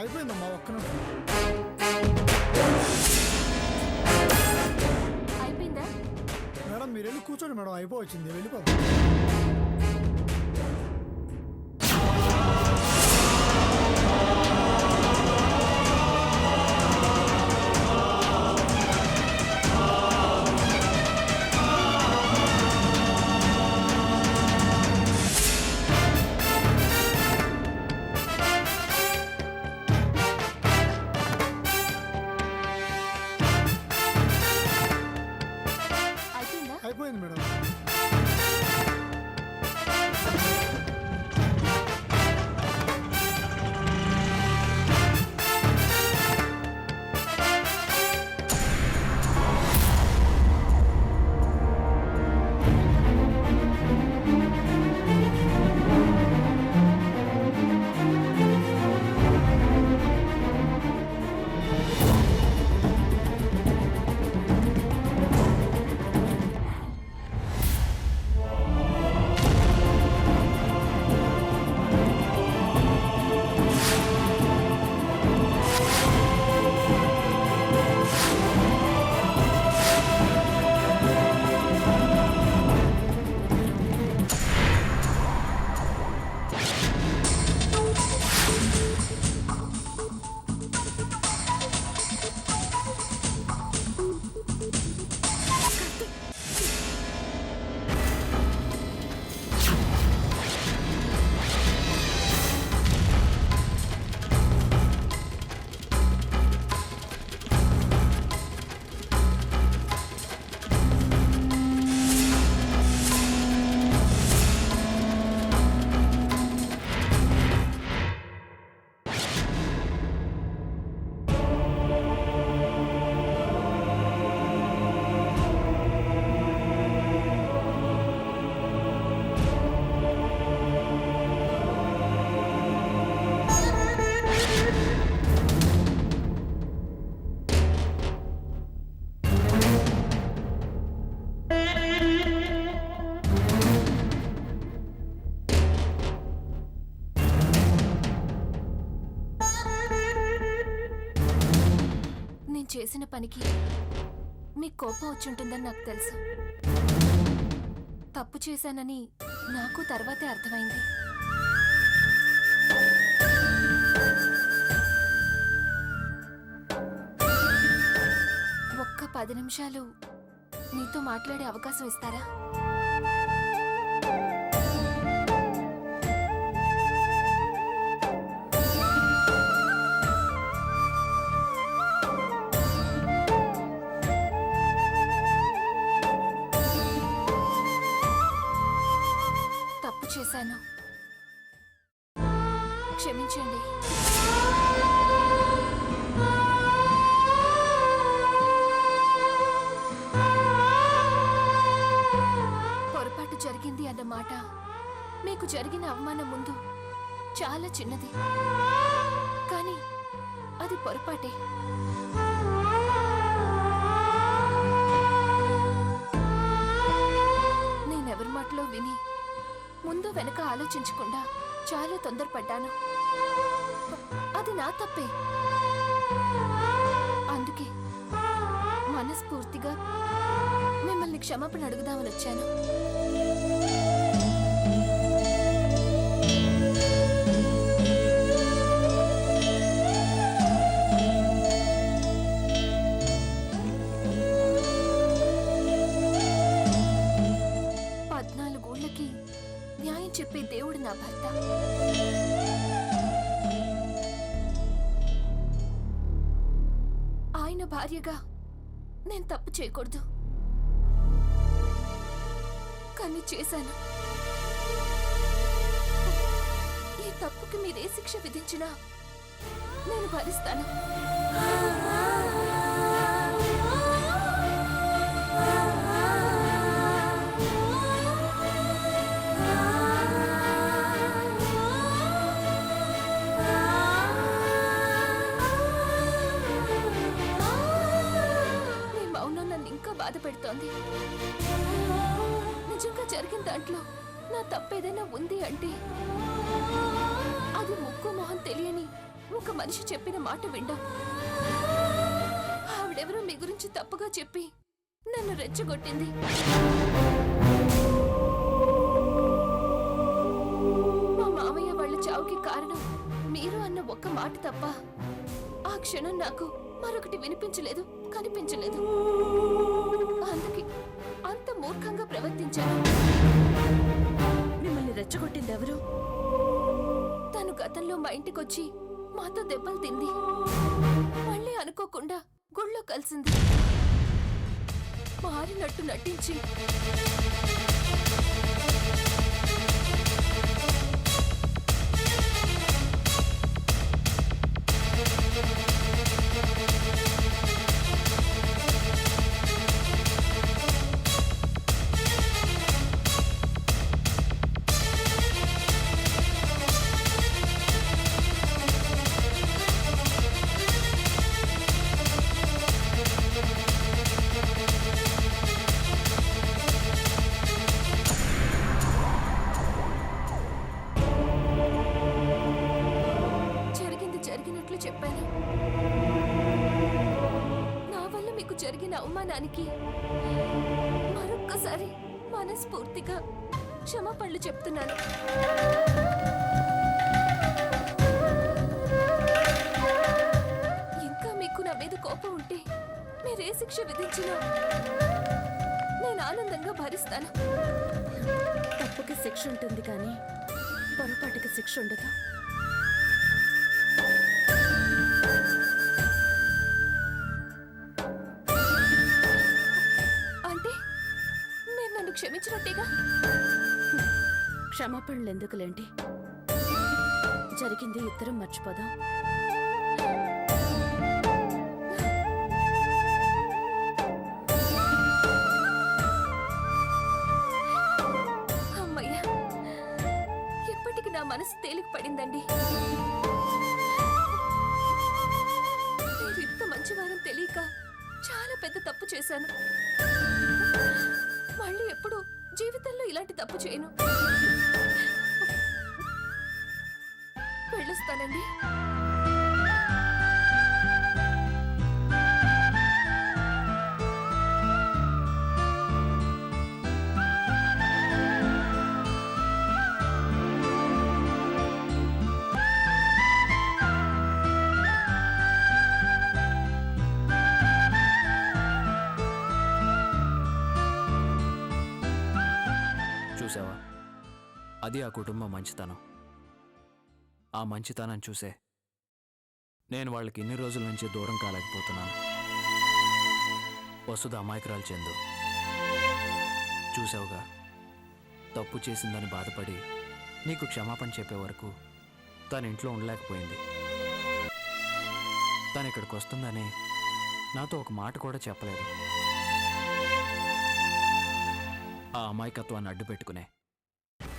అయిపోయిందమ్మా ఒక్క నిమిషం. అయిపోయిందా? మేడం మీరు వెళ్ళి కూర్చోండి మేడం, అయిపోవచ్చింది, వెళ్ళిపోతాం. అయిపోయిందా? అయిపోయింది మేడం. నేను చేసిన పనికి మీకు కోపం వచ్చుంటుందని నాకు తెలుసు. తప్పు చేశానని నాకు తర్వాతే అర్థమైంది. ఒక్క 10 నిమిషాలు నీతో మాట్లాడే అవకాశం ఇస్తారా? తప్పు చేశాను, క్షమించండి. పొరపాటు జరిగింది అన్న మాట మీకు జరిగిన అవమానం ముందు చాలా చిన్నది, కానీ అది పొరపాటే. నేనెవరి మాటలో విని ముందు వెనక ఆలోచించకుండా చాలా తొందరపడ్డాను. అది నా తప్పే. అందుకే మనస్ఫూర్తిగా మిమ్మల్ని క్షమాపణ అడుగుదామని వచ్చాను. న్యాయం చెప్పే దేవుడు నా భర్త. ఆయన భార్యగా నేను తప్పు చేయకూడదు, కానీ చేశాను. ఈ తప్పుకి మీరే శిక్ష విధించినా నేను భరిస్తాను. బాధ పెడుతోంది. నిజంగా జరిగిన దాంట్లో నా తప్పేదైనా ఉంది అంటే అది ముక్కు మొహం తెలియని ఒక మనిషి చెప్పిన మాట విండం. ఆవిడెవరో మీ గురించి తప్పుగా చెప్పి నన్ను రెచ్చగొట్టింది. మా మామయ్య వాళ్ళ చావుకి కారణం మీరు అన్న ఒక్క మాట తప్ప ఆ క్షణం నాకు మరొకటి వినిపించలేదు, కనిపించలేదు. అందుకే అంత మూర్ఖంగా ప్రవర్తించాను. మిమ్మల్ని రెచ్చగొట్టింది ఎవరు? తను గతంలో మా ఇంటికొచ్చి మాతో దెబ్బలు తింది. మళ్ళీ అనుకోకుండా గుళ్ళో కలిసింది. మారినట్టు నటించి జరిగినట్లు చెప్పాను. నా వల్ల మీకు జరిగిన అవమానానికి మరొక్కసారి మనస్ఫూర్తిగా క్షమాపణలు చెప్తున్నాను. ఇంకా మీకు నా మీద కోపం ఉంటే మీరే శిక్ష విధించినా నేను ఆనందంగా భరిస్తాను. తప్పుకి శిక్ష ఉంటుంది కానీ పొరపాటుకి శిక్ష ఉండదు. అంటే మీరు నన్ను క్షమించినట్టేగా? క్షమాపణలు ఎందుకులేండి, జరిగింది ఇద్దరం మర్చిపోదాం. అమ్మయ్యా, ఇప్పటికి నా మనసు తేలిక పడిందండి. మీరు ఇంత మంచివారం తెలియక చాలా పెద్ద తప్పు చేశాను. మళ్ళీ ఎప్పుడు జీవితంలో ఇలాంటి తప్పు చేయను. వెళ్ళొస్తానండి. చూసావా, అది ఆ కుటుంబం మంచితనం. ఆ మంచితనం చూసే నేను వాళ్ళకి ఇన్ని రోజుల నుంచి దూరం కాలేకపోతున్నాను. వసుధ అమాయకురాలు చందు, చూసావుగా, తప్పు చేసిందని బాధపడి నీకు క్షమాపణ చెప్పే వరకు తన ఇంట్లో ఉండలేకపోయింది. తను ఇక్కడికి వస్తుందని నాతో ఒక మాట కూడా చెప్పలేదు. ఆ అమాయకత్వాన్ని అడ్డు పెట్టుకునే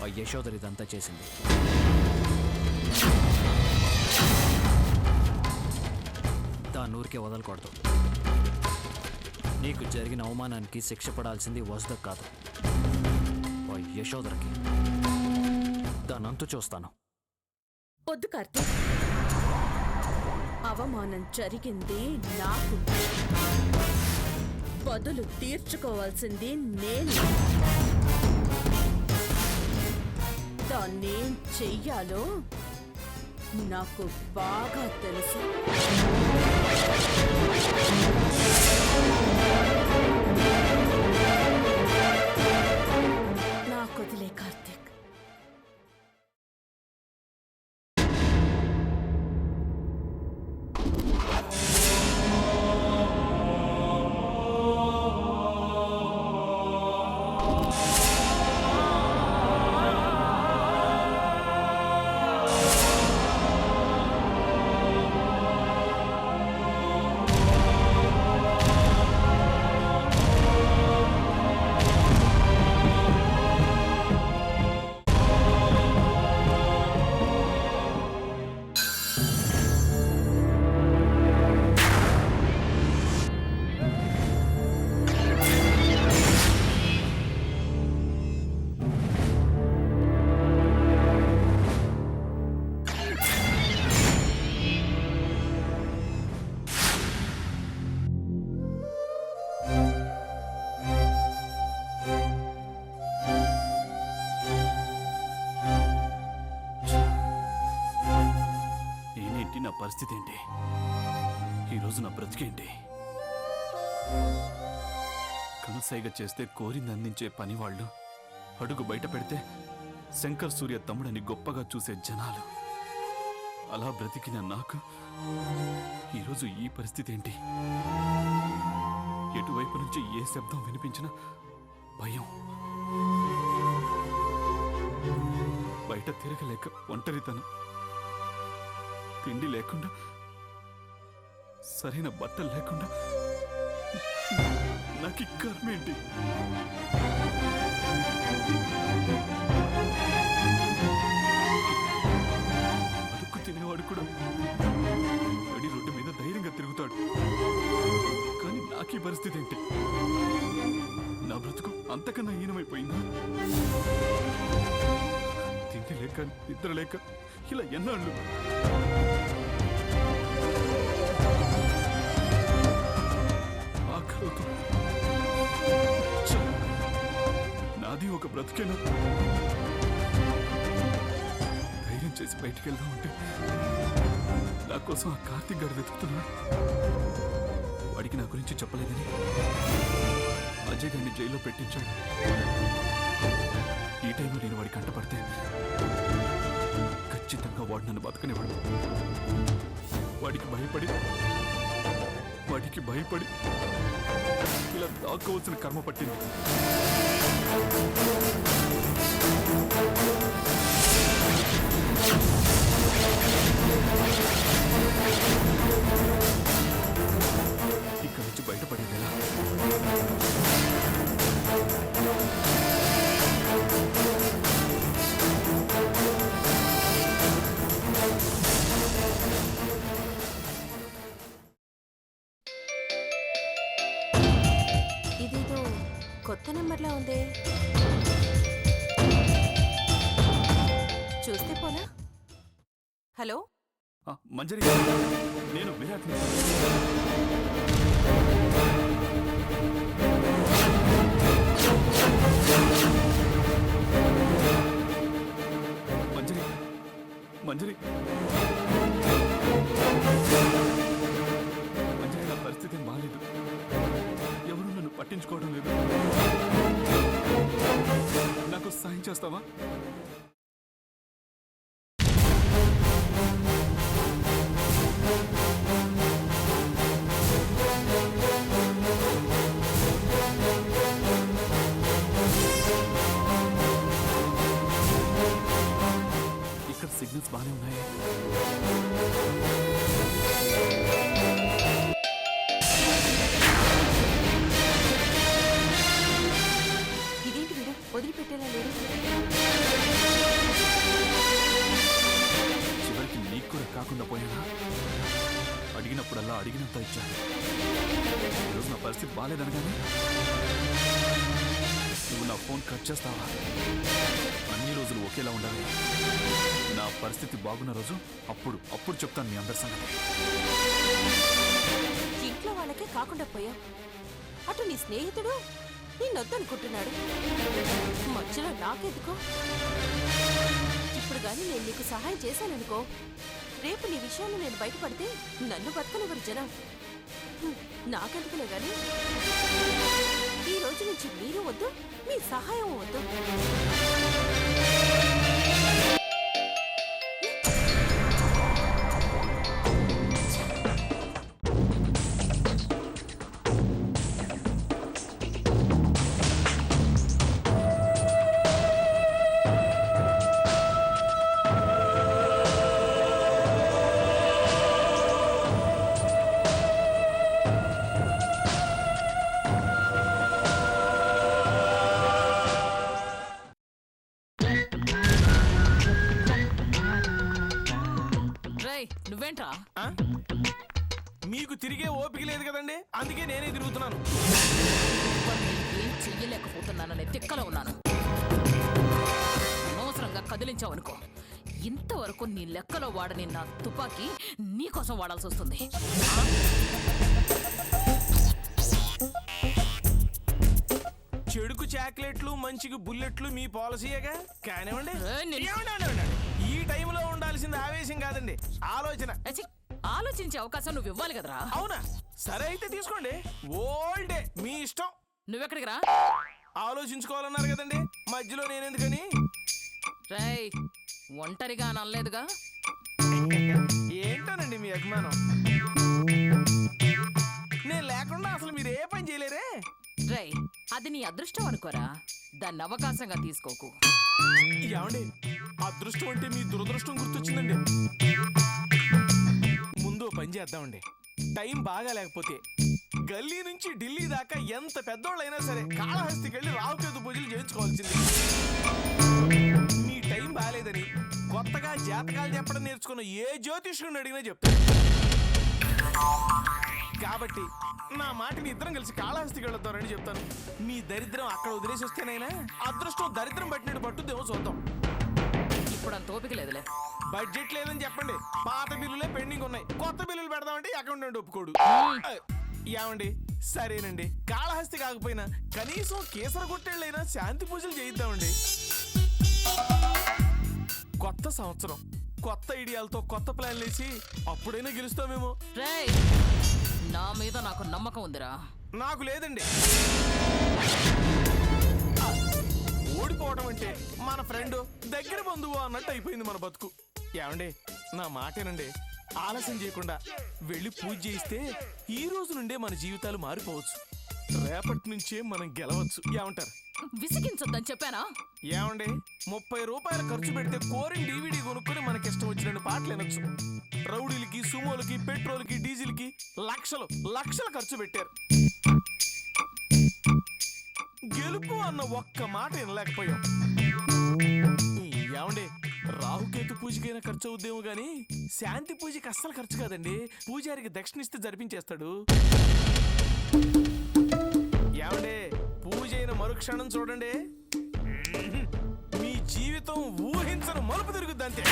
ఆ యశోదరి ఇదంతా చేసింది. దాన్ని ఊరికే వదలకూడదు. నీకు జరిగిన అవమానానికి శిక్ష పడాల్సింది వసుధ కాదు, ఆ యశోదరికి. దానంతు చూస్తాను. వద్దు కార్తీక్, అవమానం జరిగింది నాకు, బదులు తీర్చుకోవాల్సింది నేను. దాన్నేం చెయ్యాలో నాకు బాగా తెలుసు. నాకు వదిలే కార్తీక్. పరిస్థితి ఏంటి? ఈరోజు నా బ్రతికేంటి? కనుసైగ చేస్తే కోరింది అందించే పనివాళ్ళు, అడుగు బయట పెడితే శంకర్ సూర్య తమ్ముడని గొప్పగా చూసే జనాలు, అలా బ్రతికిన నాకు ఈరోజు ఈ పరిస్థితి ఏంటి? ఎటువైపు నుంచి ఏ శబ్దం వినిపించినా భయం. బయట తిరగలేక ఒంటరితనం, తిండి లేకుండా, సరైన బట్టలు లేకుండా నాకు ఈ కర్మేంటి? అడుక్కు తినేవాడు కూడా నడి రోడ్డు మీద ధైర్యంగా తిరుగుతాడు, కానీ నాకు ఈ పరిస్థితి ఏంటి? నా బ్రతుకు అంతకన్నా హీనమైపోయిందా? తిండి లేక, నిద్ర లేక ఇలా ఎన్నాళ్ళు? ఆకలితో నాది ఒక బ్రతికేనా? ధైర్యం చేసి బయటికి వెళ్దాం అంటే నా కోసం ఆ కార్తీక్ గారు వెతుకుతున్నాడు. వాడికి నా గురించి చెప్పలేదని అజయ్ గారిని జైల్లో పెట్టించాడు. ఈ టైంలో నేను వాడి కంట పడితే ఖచ్చితంగా వాడు నన్ను బతకనివాడు. వాడికి భయపడి ఇలా దాక్కోవలసిన కర్మ పట్టింది. ఇక్కడి నుంచి బయటపడేది ఎలా? ఇదేదో కొత్త నెంబర్లా ఉంది. చూస్తే పోలా. హలో, మంజరి, నేను విరాట్ని. మంజరి, మంజరి, మంజరి, నా పరిస్థితి ఏం బాగాలేదు. ఎవరు నన్ను పట్టించుకోవడం లేదు. నాకు సాయం చేస్తావా? ఇక్కడ సిగ్నల్స్ బాగానే ఉన్నాయి. ఇదేంటి వీడు వదిలిపెట్టేలా లేడు. చివరికి నీకు కూడా కాకుండా పోయానా? అడిగినప్పుడల్లా అడిగినంత ఇచ్చాను. ఈరోజు నా పరిస్థితి బాగాలేదనగానే నువ్వు నా ఫోన్ కట్ చేస్తావా? అన్ని రోజులు ఒకేలా ఉండాలి. నా పరిస్థితి బాగున్న రోజు అప్పుడు చెప్తాను మీ అందరి సంగతి. ఇంట్లో వాళ్ళకే కాకుండా పోయావు. అటు నీ స్నేహితుడు నిన్నొద్దనుకుంటున్నాడు. మధ్యలో నాకెందుకో? ఇప్పుడు గాని నేను నీకు సహాయం చేశాననుకో, రేపు నీ విషయాన్ని నేను బయటపడితే నన్ను బతకనివ్వరు జనం. నాకెందుకులే గాని ఈ రోజు నుంచి మీరు వద్దు, మీ సహాయం వద్దు. నువ్వేంట్రా? మీకు తిరిగే ఓపిక లేదు కదండి, అందుకే నేనే తిరుగుతున్నాను. ఏం చెయ్యలేకపోతున్నాననే తిక్కలో ఉన్నాను. అనవసరంగా కదిలించావనుకో, ఇంతవరకు నీ లెక్కలో వాడని నా తుపాకీ నీకోసం వాడాల్సి వస్తుంది. చెడుకు చాక్లెట్లు, మంచికి బుల్లెట్లు మీ పాలసీయేగా. కానివ్వండి. ఈ టైంలో ఉండాల్సింది ఆవేశం కాదండి, ఆలోచన. ఆలోచించే అవకాశం నువ్వు ఇవ్వాలి కదరా. అవునా? సరే అయితే తీసుకోండి. ఓల్డే మీ ఇష్టం. నువ్వెక్కడికి రా? ఆలోచించుకోవాలన్నారు కదండి, మధ్యలో నేనెందుకని. రేయ్, ఒంటరిగా అనలేదుగా. ఏంటోనండి మీ అభిమానం. నేను లేకుండా అసలు మీరు ఏ పని చేయలేరే. రేయ్, అది నీ అదృష్టం అనుకోరా, దాన్ని అవకాశంగా తీసుకోకు. ఏమండి, అదృష్టం అంటే మీ దురదృష్టం గుర్తొచ్చిందండి. ముందు పని చేద్దామండి. టైం బాగా లేకపోతే గల్లీ నుంచి ఢిల్లీ దాకా ఎంత పెద్దోళ్ళైనా సరే కాళహస్తికి వెళ్ళి రాహుకేతు పూజలు చేయించుకోవాల్సింది. మీ టైం బాగాలేదని కొత్తగా జాతకాలు చెప్పడం నేర్చుకున్న ఏ జ్యోతిష్యుడిని అడిగినా చెప్తాను. కాబట్టి నా మాటని ఇద్దరం కలిసి కాళహస్తికి వెళతారని చెప్తాను. మీ దరిద్రం అక్కడ వదిలేసి వస్తేనైనా అదృష్టం దరిద్రం పట్టినట్టు పట్టుద్దేమో చూద్దాం. ఇప్పుడు అంత ఓపిక లేదులే. బడ్జెట్ లేదని చెప్పండి, పాత బిల్లులే పెండింగ్ ఉన్నాయి. కొత్త బిల్లులు పెడదామంటే అకౌంటెంట్ ఒప్పుకోడు. ఏమండి, సరేనండి, కాళహస్తి కాకపోయినా కనీసం కేసరగొట్టెళ్ళైనా శాంతి పూజలు చేయిద్దామండి. కొత్త సంవత్సరం, కొత్త ఐడియాలతో కొత్త ప్లాన్లు వేసి అప్పుడైనా గెలుస్తామేమో. రేయ్, నా మీద నాకు నమ్మకం ఉందిరా. నాకు లేదండి. ఓడిపోవడం అంటే మన ఫ్రెండ్ దగ్గర బంధువు అన్నట్టు అయిపోయింది మన బతుకు. ఏమండి, నా మాటేనండి. ఆలస్యం చేయకుండా వెళ్ళి పూజ చేయిస్తే ఈ రోజు నుండే మన జీవితాలు మారిపోవచ్చు. రేపటి నుంచే మనం గెలవచ్చు. ఏమంటారు? విసిగించొద్దని చెప్పానా? ఏమండి, 30 రూపాయలు ఖర్చు పెడితే కోరిన DVD కొనుక్కొని మనకిష్టం వచ్చిన పాటలు వినొచ్చు. రౌడీలకి, సుమోలకి, పెట్రోల్కి, డీజిల్కి లక్షలు లక్షలు ఖర్చు పెట్టారు. గెలుపు అన్న ఒక్క మాట వినలేకపోయాం. ఏమండి, రాహుకేతు పూజకైనా ఖర్చు అవుద్దేమో గాని శాంతి పూజకి అస్సలు ఖర్చు కాదండి. పూజారికి దక్షిణ ఇస్తే జరిపించేస్తాడు. ఏమండి, పూజ అయిన మరుక్షణం చూడండి, మీ జీవితం ఊహించని మలుపు తిరుగుద్ది అంతే.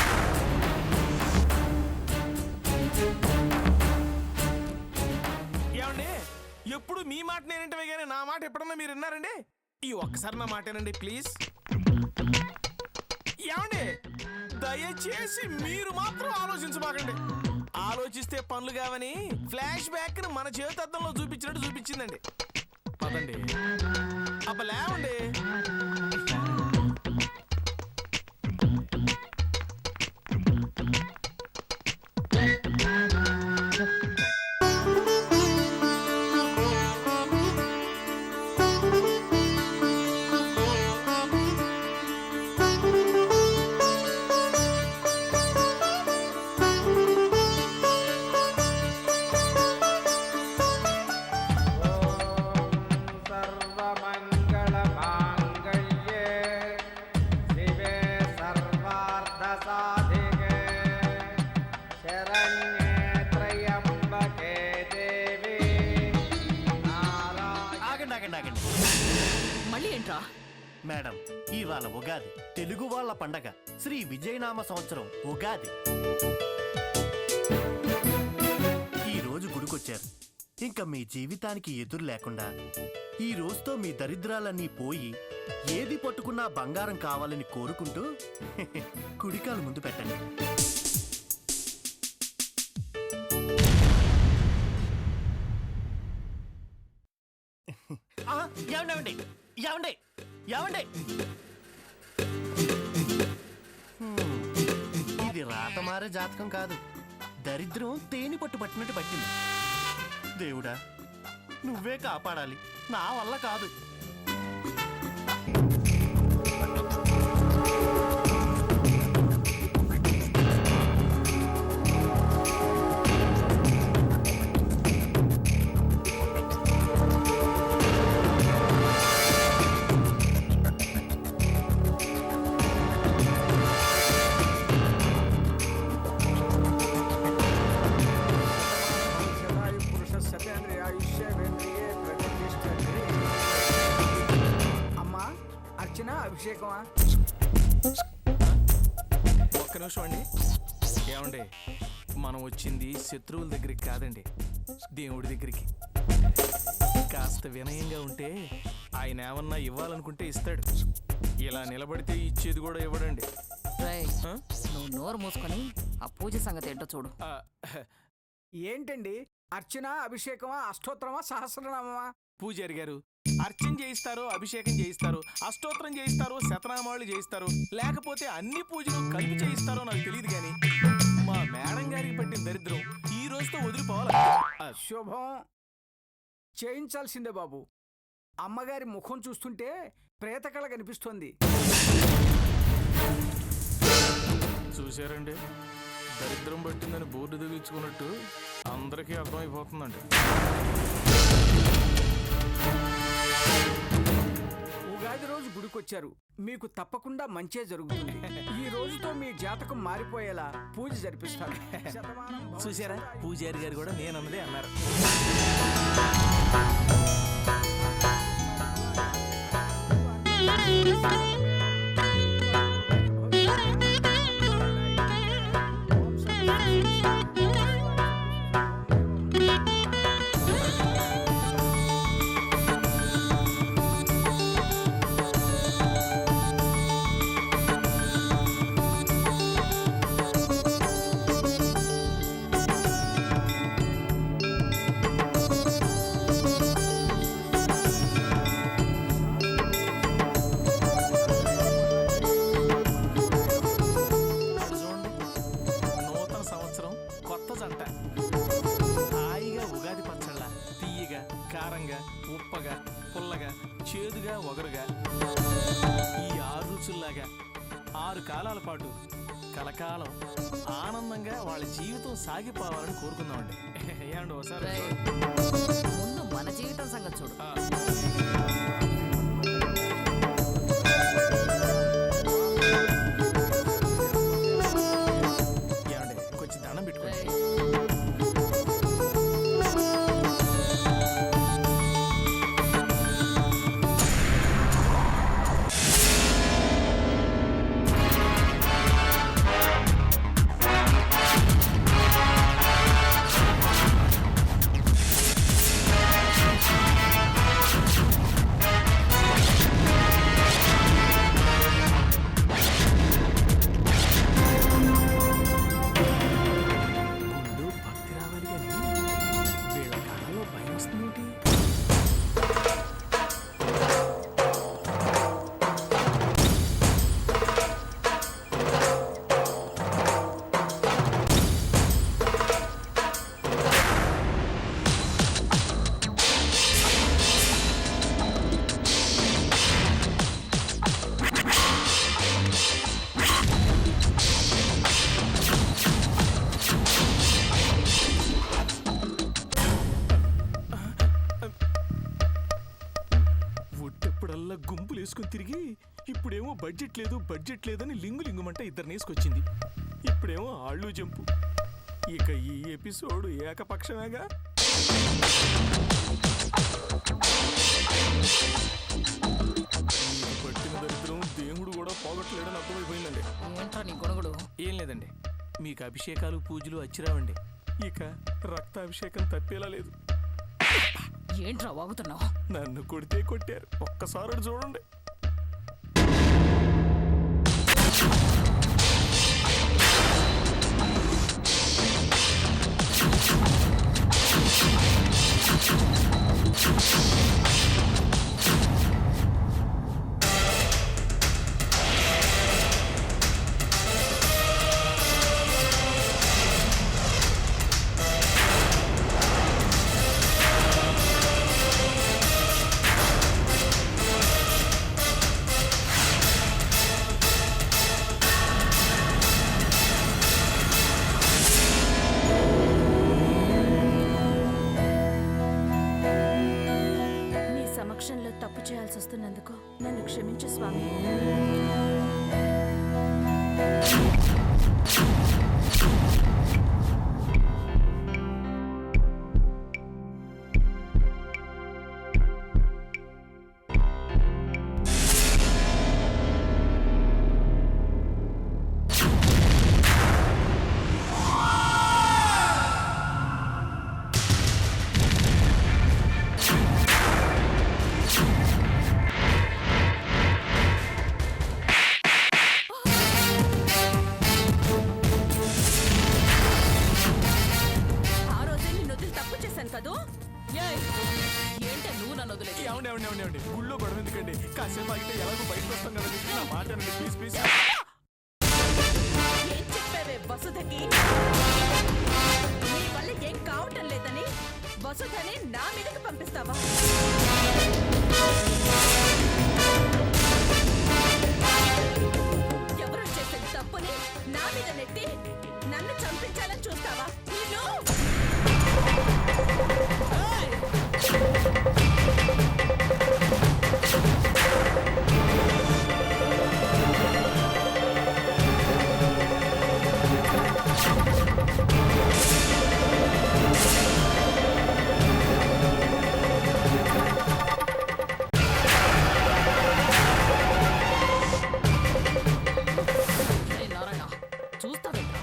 ఏమండి, ఎప్పుడు మీ మాట నేనంటే కానీ నా మాట ఎప్పుడన్నా మీరు విన్నారండి? ఈ ఒక్కసారి నా మాటేనండి ప్లీజ్. ఏమండి, దయచేసి మీరు మాత్రం ఆలోచించబాకండి. ఆలోచిస్తే పనులు కావని ఫ్లాష్ బ్యాక్ ని మన చేతత్వంలో చూపించినట్టు చూపించిందండి. పదండి, అబ్బ లేవండి. మళ్ళీ ఏంట్రా? మేడం, ఇవాళ ఉగాది, తెలుగు వాళ్ళ పండగ, శ్రీ విజయనామ సంవత్సరం ఉగాది. ఈ రోజు గుడికొచ్చారు. ఇంకా మీ జీవితానికి ఎదురు లేకుండా ఈ రోజుతో మీ దరిద్రాలన్నీ పోయి ఏది పట్టుకున్నా బంగారం కావాలని కోరుకుంటూ కుడికాలు ముందు పెట్టండి. ఏమండి ఏమండి ఏమండి, ఇది రాత మారే జాతకం కాదు, దరిద్రం తేనె పట్టు పట్టినట్టు పట్టింది. దేవుడా, నువ్వే కాపాడాలి, నా వల్ల కాదు. అభిషేకమా? ఒక్క నిమిషం అండి. ఏమండి, మనం వచ్చింది శత్రువుల దగ్గరికి కాదండి, దేవుడి దగ్గరికి. కాస్త వినయంగా ఉంటే ఆయన ఏమన్నా ఇవ్వాలనుకుంటే ఇస్తాడు. ఇలా నిలబడితే ఇచ్చేది కూడా ఇవ్వడండి. నువ్వు నోరు మూసుకొని ఆ పూజ సంగతి ఏంటో చూడు. ఏంటండి అర్చన అభిషేకమా అష్టోత్తరమా సహస్రనామా? పూజారి గారు అర్చన చేయిస్తారు, అభిషేకం చేయిస్తారు, అష్టోత్తరం చేయిస్తారు, శతనామాలు చేయిస్తారు, లేకపోతే అన్ని పూజలు కలిపి చేయిస్తారో నాకు తెలియదు కానీ మా మేడం గారికి పట్టిన దరిద్రం ఈ రోజుతో వదిలిపోవాలి. శుభం చేయించాల్సిందే బాబు. అమ్మగారి ముఖం చూస్తుంటే ప్రేతకళ కనిపిస్తోంది. చూశారండి, దరిద్రం పట్టిందని బోర్డు తగిలించుకున్నట్టు అందరికీ అర్థమైపోతుందండి. ఉగాది రోజు గుడికొచ్చారు, మీకు తప్పకుండా మంచే జరుగుతుంది. ఈ రోజుతో మీ జాతకం మారిపోయేలా పూజ జరిపిస్తాను. శతమానం భవతి చూశారా, శతాయు. పూజారి గారు కూడా నేనన్నదే అన్నారు. అటు చూడండి, నూతన సంవత్సరం కొత్త జంట హాయిగా ఉగాది పచ్చళ్ళ తీయగా, కారంగా, ఉప్పగా, పుల్లగా, చేదుగా, ఒగరుగా ఈ 6 రుచుల్లాగా 6 కాలాల పాటు కలకాలం ఆనందంగా వాళ్ళ జీవితం సాగిపోవాలని కోరుకుందామండి. ఏమండి ఒకసారి రేయ్, ముందు మన జీవితం సంగతి చూడు. ఏమండి కొంచెం దండం పెట్టుకోండి. రేయ్, గుండు భక్తి రావాలి కానీ వీళ్ళ కాలంలో భయం వస్తుందేంటి? ఒట్టెప్పుడల్లా గుంపులు వేసుకుని తిరిగి ఇప్పుడేమో బడ్జెట్ లేదని లింగుమంట ఇద్దరిని వేసుకొచ్చింది. ఇప్పుడేమో ఆళ్ళు జంపు. ఇక ఈ ఎపిసోడ్ ఏకపక్షమేగా. మీకు పట్టిన దరిద్రం దేవుడు కూడా పోగొట్టలేడని అర్థమైపోయిందండి. ఏంట్రా నీ గొడుగుడు? ఏం లేదండి, మీకు అభిషేకాలు పూజలు అచ్చిరావండి. ఇక రక్తాభిషేకం తప్పేలా లేదు. ఏంట్రా వాగుతున్నావు? నన్ను కొడితే కొట్టారు, ఒక్కసారి చూడండి. నీ సమక్షంలో తప్పు చేయాల్సి వస్తున్నందుకు నన్ను క్షమించు స్వామి. వదిలేదు. ఏమండి ఏమండి ఏమండి ఏమండి గుళ్ళో గొడవ ఎందుకండి? కాసేపు ఆగితే ఎలాగో బయటకు వస్తాం కదండి. నా మాట అండి ప్లీజ్ ప్లీజ్. ఏం చెప్పావే వసుధకి? నీ వల్ల ఏం కావటం లేదని వసుధని నా మీదకి పంపిస్తావా? ఎవరో చేసిన తప్పుని నా మీద నెట్టి నన్ను చంపించాలని చూస్తావా? నిన్ను ఏయ్ నారాయణ, చూస్తావేంట్రా?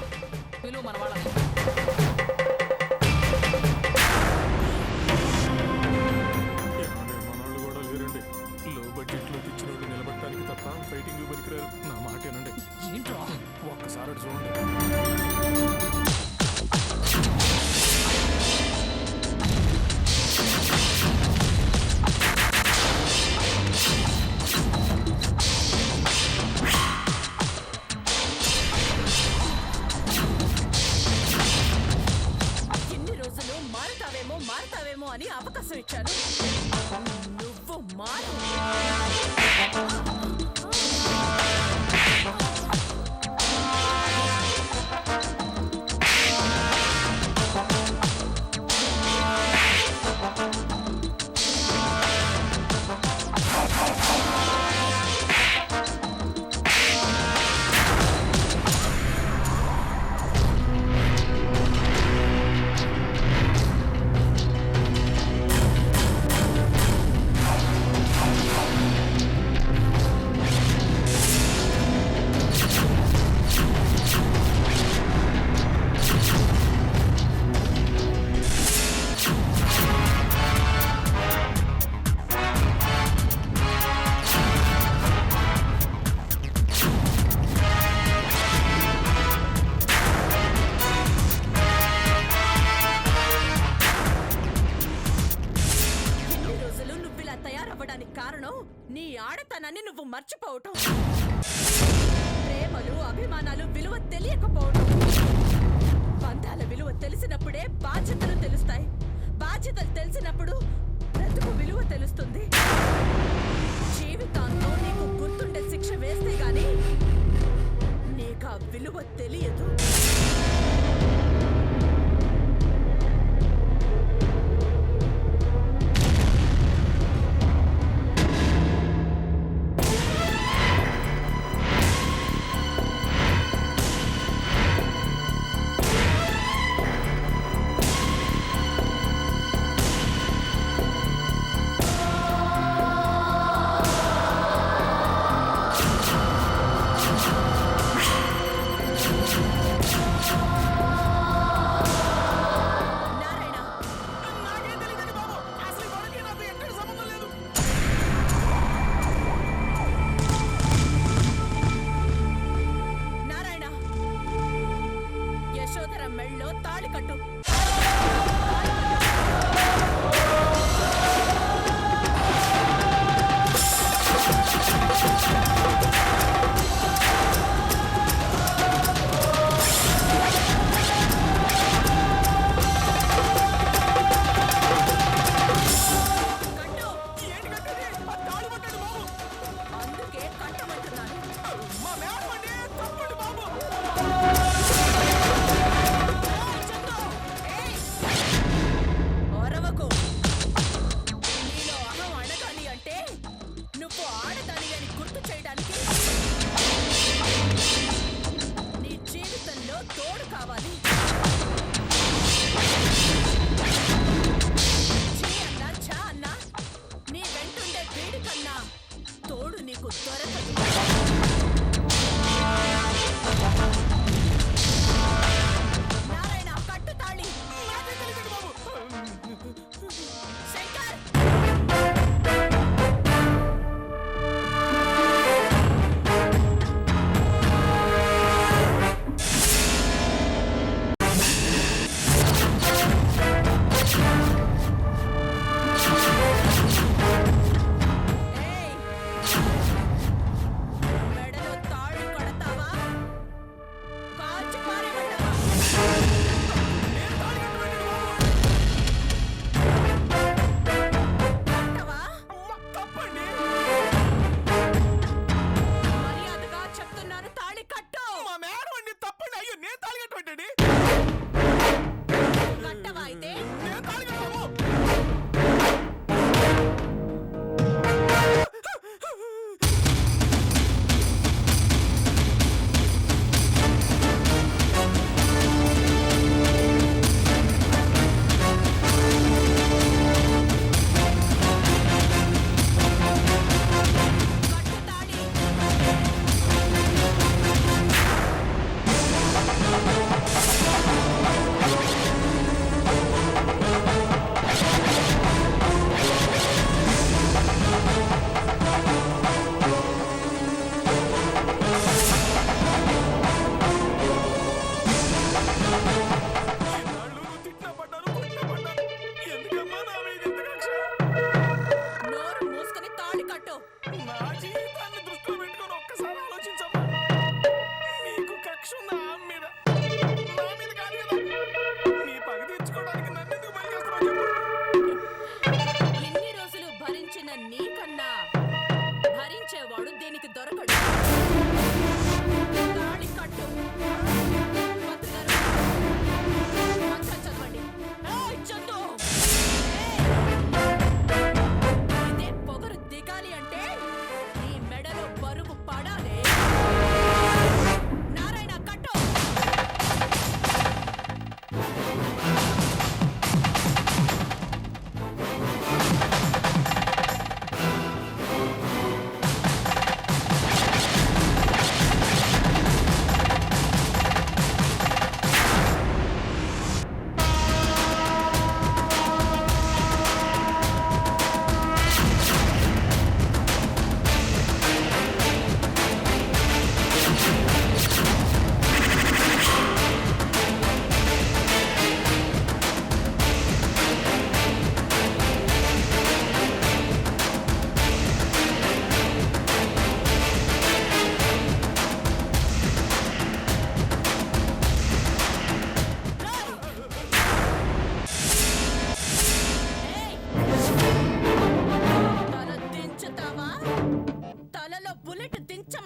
పిలువు మన వాళ్ళని. ఏమండి మనోళ్ళు కూడా లేరండి. లో బడ్జెట్ లో తెచ్చిన వాళ్ళు నిలబడటానికి తప్ప ఫైటింగ్ పనికిరారు. నా మాట ఏనండి. ఏంట్రా? ఒక్కసారి అటు చూడండి. ఎన్ని రోజులు మారతావేమో అని అవకాశం ఇచ్చాను. నువ్వు మారు. ఎన్ని రోజులు నువ్విలా తయారవ్వడానికి కారణం నీ ఆడతనాన్ని నువ్వు మర్చిపోవటం, ప్రేమలు అభిమానాలు విలువ తెలియకపోవటం. బంధాల విలువ తెలిసినప్పుడే బాధ్యతలు తెలుస్తాయి. బాధ్యతలు తెలిసినప్పుడు బ్రతుకు విలువ తెలుస్తుంది. జీవితాంతం నీకు గుర్తుండే శిక్ష వేస్తే గాని నీకా విలువ తెలియదు.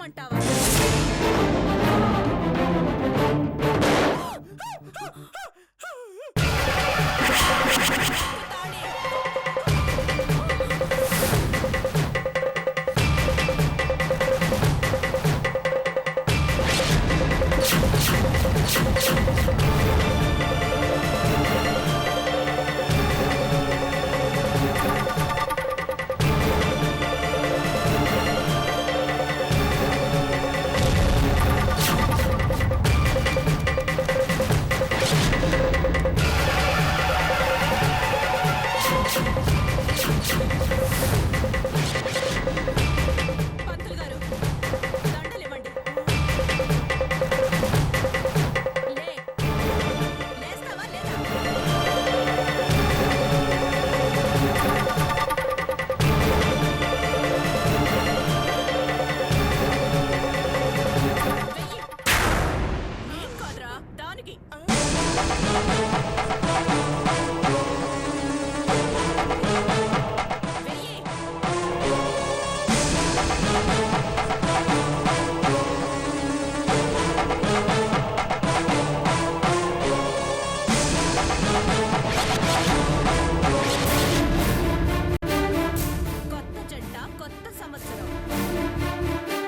అంటావా? పంతులు గారు, దండలివ్వండి. లేస్తావా లేదా? వెయ్యి. ఏం కాదురా దానికి. వెయ్యి. కొత్త జంట, కొత్త సంవత్సరం.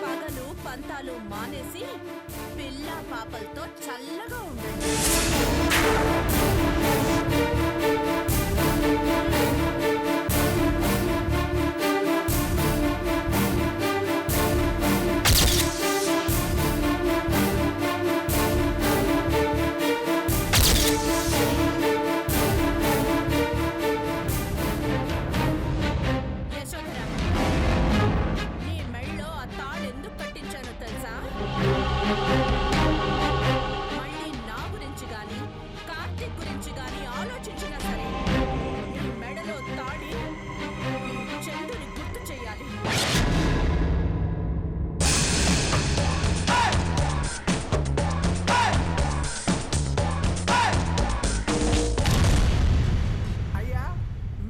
పగలు పంతాలు మానేసి పిల్ల పాపలతో చల్లగా ఉండండి. యశోధర, నీ మెళ్ళో ఆ తాళెందుకు కట్టించానో తెలుసా? మళ్ళీ నా గురించి గాని కార్తీక్ గురించి గాని ఆలోచించినా సరే నీ మెడలో తాళి నీ చందుని గుర్తు చెయ్యాలి. అయ్యా,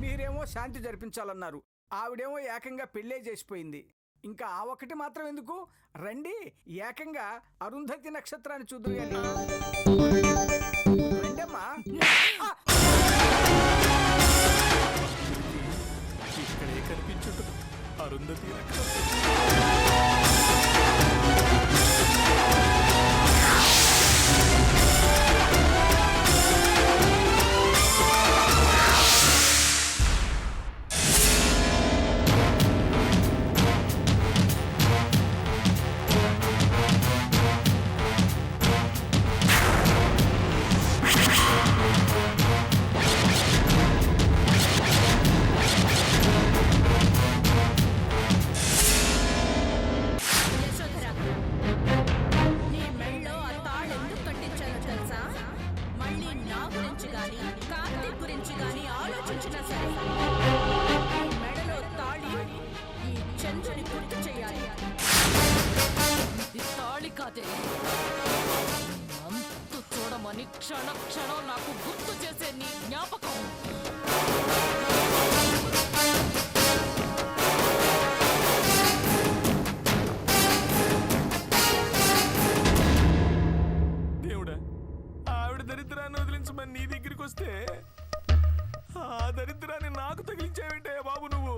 మీరేమో శాంతి జరిపించాలన్నారు, ఆవిడేమో ఏకంగా పెళ్ళే చేసిపోయింది. ఇంకా ఆ ఒక్కటి మాత్రం ఎందుకు? రండి, ఏకంగా అరుంధతి నక్షత్రాన్ని చూద్దరు గాని. రండమ్మా. ఇక్కడే కనిపించుంటుంది అరుంధతి యశోధర, నీ మెళ్ళో ఆ తాళెందుకు కట్టించానో తెలుసా? మళ్ళీ నా గురించి గాని కార్తీక్ గురించి గాని ఆలోచించినా సరే నీ మెడలో తాళి ఈ చంద్రుని గుర్తు చెయ్యాలి. ఇది తాళి కాదే, అంతు చూడమని క్షణ క్షణం నాకు గుర్తు చేసే నీ జ్ఞాపకం. దేవుడా, ఆవిడ దరిద్రాన్ని వదిలించమని నీ దగ్గరికి వస్తే ఆ దరిద్రాన్ని నాకు తగిలించావేంటయ్యా బాబు నువ్వు?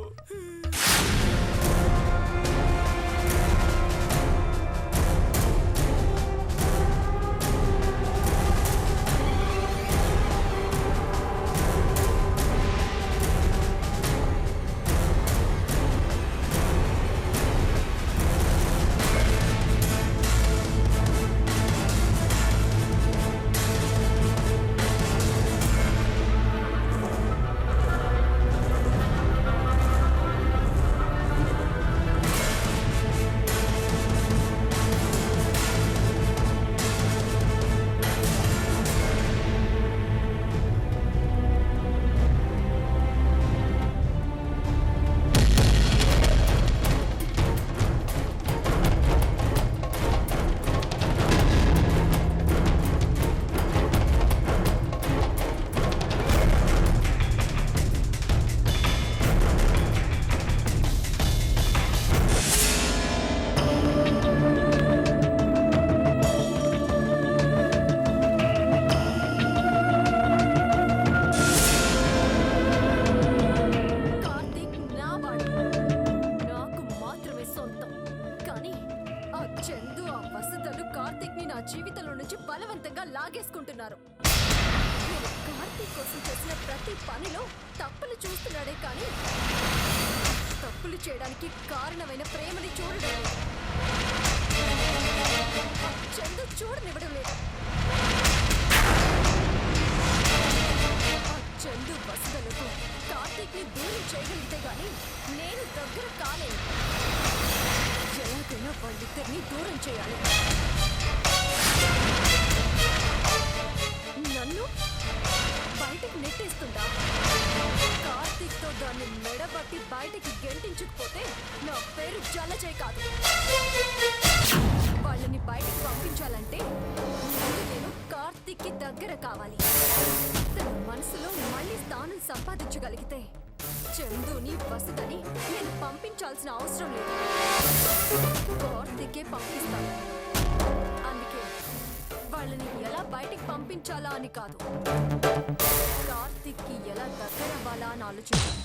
బలవంతంగా లాగేసుకుంటున్నారు. నేను కార్తీక్ కోసం చేసిన ప్రతి పనిలో తప్పులు చూస్తున్నాడే కానీ తప్పులు చేయడానికి కారణమైన ప్రేమని చూడడం లేదు. చందు చూడనివ్వడం లేదు. ఆ చందు వసుదలకు కార్తీక్ ని దూరం చేయగలిగితే గాని నేను దగ్గర కాలేను. ఎలాగైనా వాళ్ళిద్దరిని దూరం చేయాలి. నన్ను బయటకు నెట్టేస్తుందా? కార్తీక్ తో దాన్ని మెడబట్టి బయటికి గెంటించకపోతే నా పేరు జలజయ్ కాదు. వాళ్ళని బయటకు పంపించాలంటే ముందు నేను కార్తీక్ కి దగ్గర కావాలి. తన మనసులో మళ్ళీ స్థానం సంపాదించగలిగితే చందుని వసుదని నేను పంపించాల్సిన అవసరం లేదు. కార్తీకే పంపిస్తాను. అందుకే వాళ్ళని ఎలా బయటికి పంపించాలా అని కాదు, కార్తీక్ కి ఎలా దగ్గర అవ్వాలా అని ఆలోచించాను.